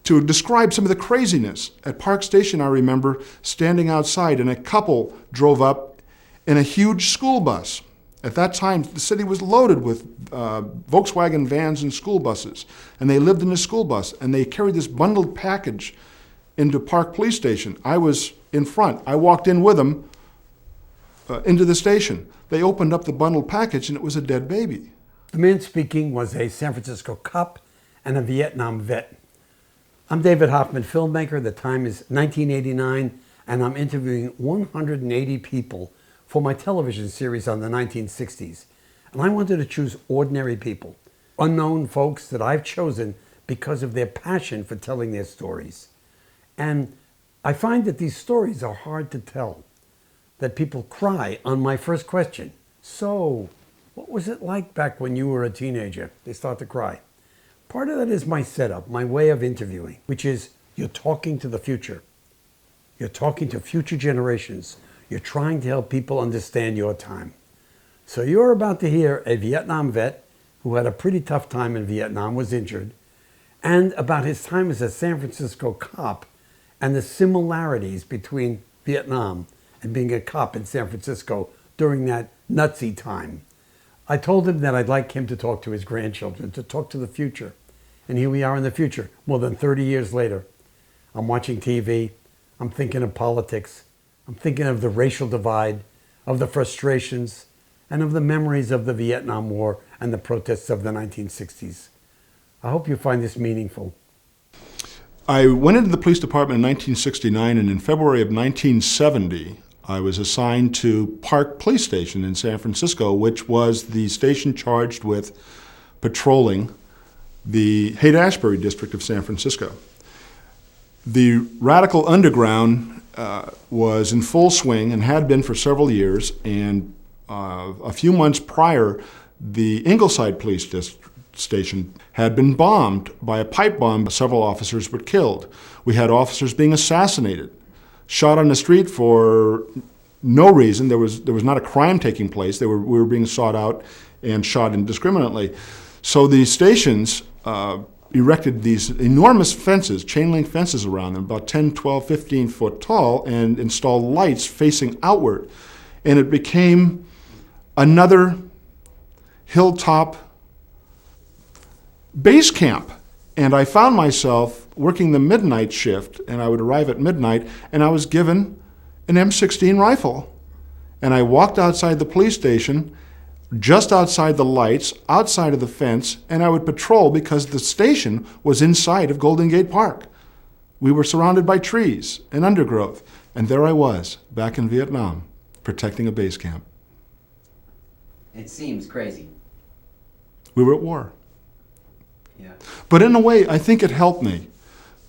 to describe some of the craziness. At Park Station, I remember standing outside and a couple drove up in a huge school bus. At that time, the city was loaded with Volkswagen vans and school buses, and they lived in a school bus, and they carried this bundled package into Park Police Station. I was in front. I walked in with them into the station. They opened up the bundled package, and it was a dead baby. The man speaking was a San Francisco cop and a Vietnam vet. I'm David Hoffman, filmmaker. The time is 1989, and I'm interviewing 180 people for my television series on the 1960s. And I wanted to choose ordinary people, unknown folks that I've chosen because of their passion for telling their stories. And I find that these stories are hard to tell, that people cry on my first question. So, what was it like back when you were a teenager? They start to cry. Part of that is my setup, my way of interviewing, which is you're talking to the future. You're talking to future generations. You're trying to help people understand your time. So you're about to hear a Vietnam vet who had a pretty tough time in Vietnam, was injured, and about his time as a San Francisco cop and the similarities between Vietnam and being a cop in San Francisco during that nutsy time. I told him that I'd like him to talk to his grandchildren, to talk to the future. And here we are in the future, more than 30 years later. I'm watching TV, I'm thinking of politics, I'm thinking of the racial divide, of the frustrations, and of the memories of the Vietnam War and the protests of the 1960s. I hope you find this meaningful. I went into the police department in 1969, and in February of 1970, I was assigned to Park Police Station in San Francisco, which was the station charged with patrolling the Haight-Ashbury district of San Francisco. The radical underground was in full swing and had been for several years, and a few months prior, the Ingleside Police Station had been bombed by a pipe bomb. Several officers were killed. We had officers being assassinated, shot on the street for no reason. There was not a crime taking place. We were being sought out and shot indiscriminately. So the stations erected these enormous fences, chain link fences around them, about 10, 12, 15 foot tall, and installed lights facing outward. And it became another hilltop base camp. And I found myself working the midnight shift, and I would arrive at midnight, and I was given an M16 rifle. And I walked outside the police station, just outside the lights, outside of the fence, and I would patrol because the station was inside of Golden Gate Park. We were surrounded by trees and undergrowth, and there I was, back in Vietnam, protecting a base camp. It seems crazy. We were at war. Yeah. But in a way, I think it helped me,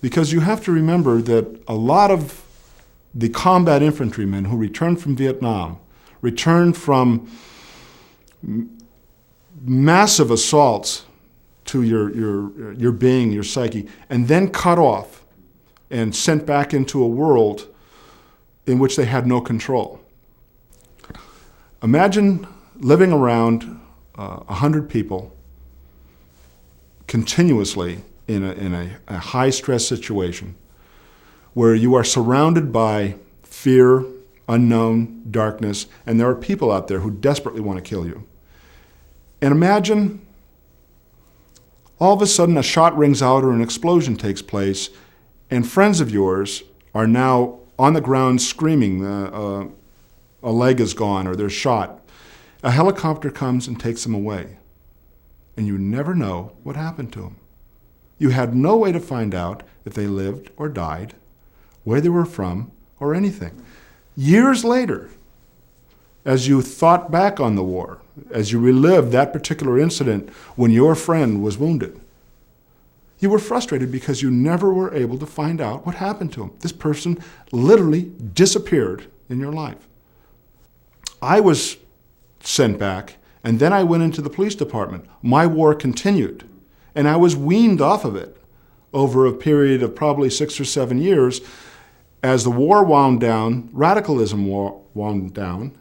because you have to remember that a lot of the combat infantrymen who returned from Vietnam returned from massive assaults to your being, your psyche, and then cut off and sent back into a world in which they had no control. Imagine living around 100 people continuously in a high-stress situation where you are surrounded by fear, unknown, darkness, and there are people out there who desperately want to kill you. And imagine all of a sudden a shot rings out or an explosion takes place, and friends of yours are now on the ground screaming, a leg is gone or they're shot. A helicopter comes and takes them away, and you never know what happened to them. You had no way to find out if they lived or died, where they were from, or anything. Years later, as you thought back on the war, as you relived that particular incident when your friend was wounded, you were frustrated because you never were able to find out what happened to him. This person literally disappeared in your life. I was sent back, and then I went into the police department. My war continued, and I was weaned off of it over a period of probably 6 or 7 years. As the war wound down, radicalism wound down,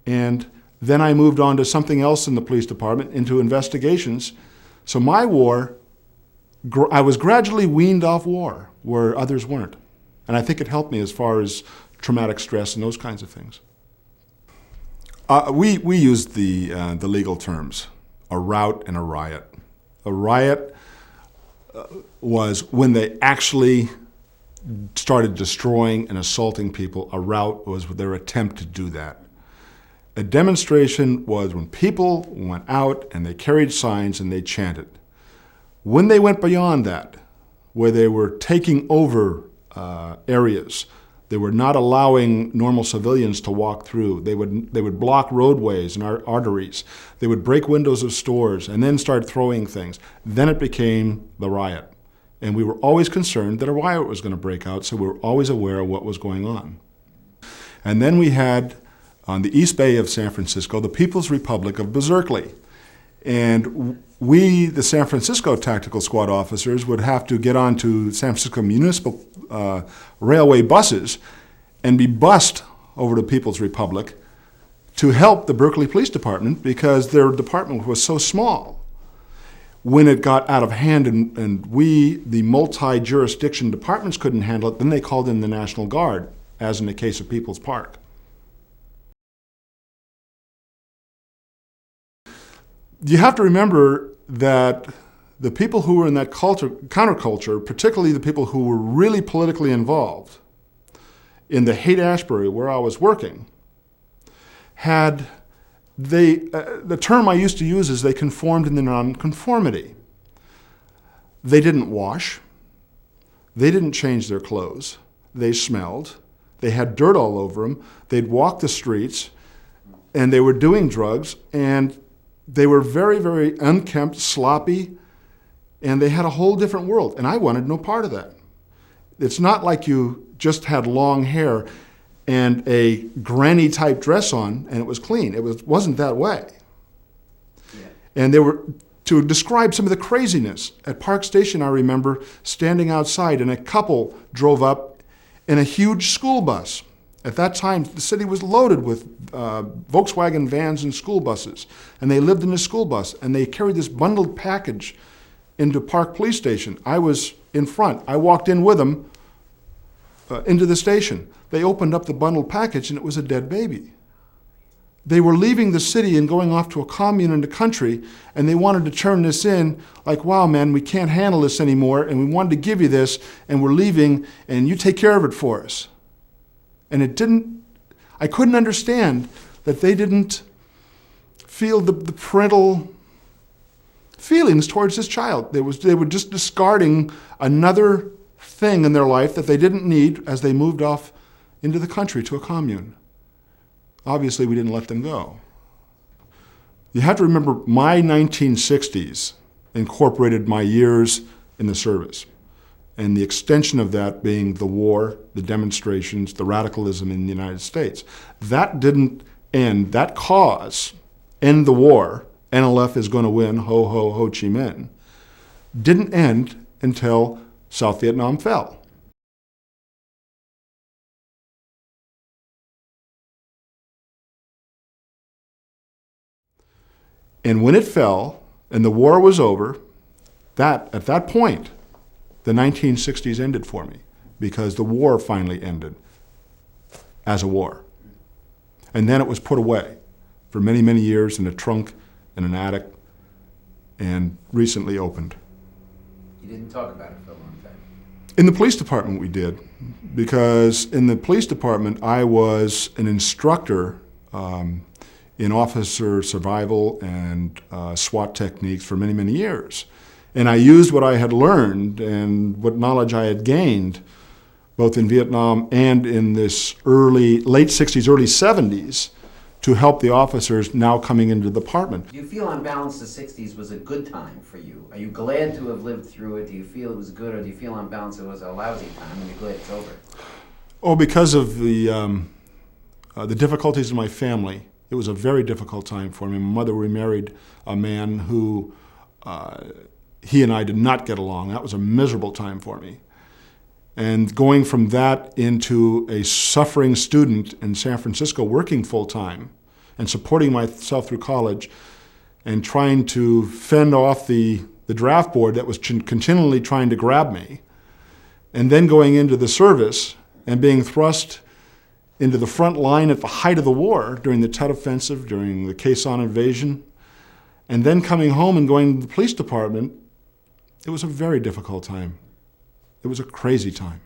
and then I moved on to something else in the police department, into investigations. So my war I was gradually weaned off war where others weren't. And I think it helped me as far as traumatic stress and those kinds of things. We used the legal terms, a rout and a riot. A riot was when they actually started destroying and assaulting people. A rout was their attempt to do that. A demonstration was when people went out and they carried signs and they chanted. When they went beyond that, where they were taking over areas, they were not allowing normal civilians to walk through. They would block roadways and arteries. They would break windows of stores and then start throwing things. Then it became the riot. And we were always concerned that a riot was going to break out, so we were always aware of what was going on. And then we had, on the East Bay of San Francisco, the People's Republic of Berkeley. And we, the San Francisco Tactical Squad officers, would have to get onto San Francisco municipal railway buses and be bussed over to People's Republic to help the Berkeley Police Department because their department was so small. When it got out of hand and we, the multi-jurisdiction departments, couldn't handle it, then they called in the National Guard, as in the case of People's Park. You have to remember that the people who were in that counterculture, particularly the people who were really politically involved, in the Haight-Ashbury, where I was working, had the term I used to use is they conformed in the nonconformity. They didn't wash. They didn't change their clothes. They smelled. They had dirt all over them. They'd walk the streets, and they were doing drugs, and they were very, very unkempt, sloppy, and they had a whole different world, and I wanted no part of that. It's not like you just had long hair and a granny-type dress on, and it was clean. It wasn't that way. Yeah. And they were, to describe some of the craziness, at Park Station I remember standing outside, and a couple drove up in a huge school bus. At that time, the city was loaded with Volkswagen vans and school buses, and they lived in a school bus, and they carried this bundled package into Park Police Station. I was in front. I walked in with them into the station. They opened up the bundled package, and it was a dead baby. They were leaving the city and going off to a commune in the country, and they wanted to turn this in like, wow, man, we can't handle this anymore, and we wanted to give you this, and we're leaving, and you take care of it for us. And I couldn't understand that they didn't feel the parental feelings towards this child. They were just discarding another thing in their life that they didn't need as they moved off into the country to a commune. Obviously, we didn't let them go. You have to remember, my 1960s incorporated my years in the service, and the extension of that being the war, the demonstrations, the radicalism in the United States. That didn't end, that cause, end the war, NLF is going to win, ho, ho, Ho Chi Minh, didn't end until South Vietnam fell. And when it fell and the war was over, at that point, the 1960s ended for me because the war finally ended as a war. And then it was put away for many, many years in a trunk, in an attic, and recently opened. You didn't talk about it for a long time. In the police department we did, because in the police department I was an instructor in officer survival and SWAT techniques for many, many years. And I used what I had learned and what knowledge I had gained, both in Vietnam and in this late 60s, early 70s, to help the officers now coming into the department. Do you feel on balance the 60s was a good time for you? Are you glad to have lived through it? Do you feel it was good, or do you feel on balance it was a lousy time and you're glad it's over? Oh, because of the difficulties in my family. It was a very difficult time for me. My mother remarried a man who he and I did not get along. That was a miserable time for me. And going from that into a suffering student in San Francisco, working full-time and supporting myself through college and trying to fend off the the draft board that was continually trying to grab me, and then going into the service and being thrust into the front line at the height of the war during the Tet Offensive, during the Quezon invasion, and then coming home and going to the police department, it was a very difficult time. It was a crazy time.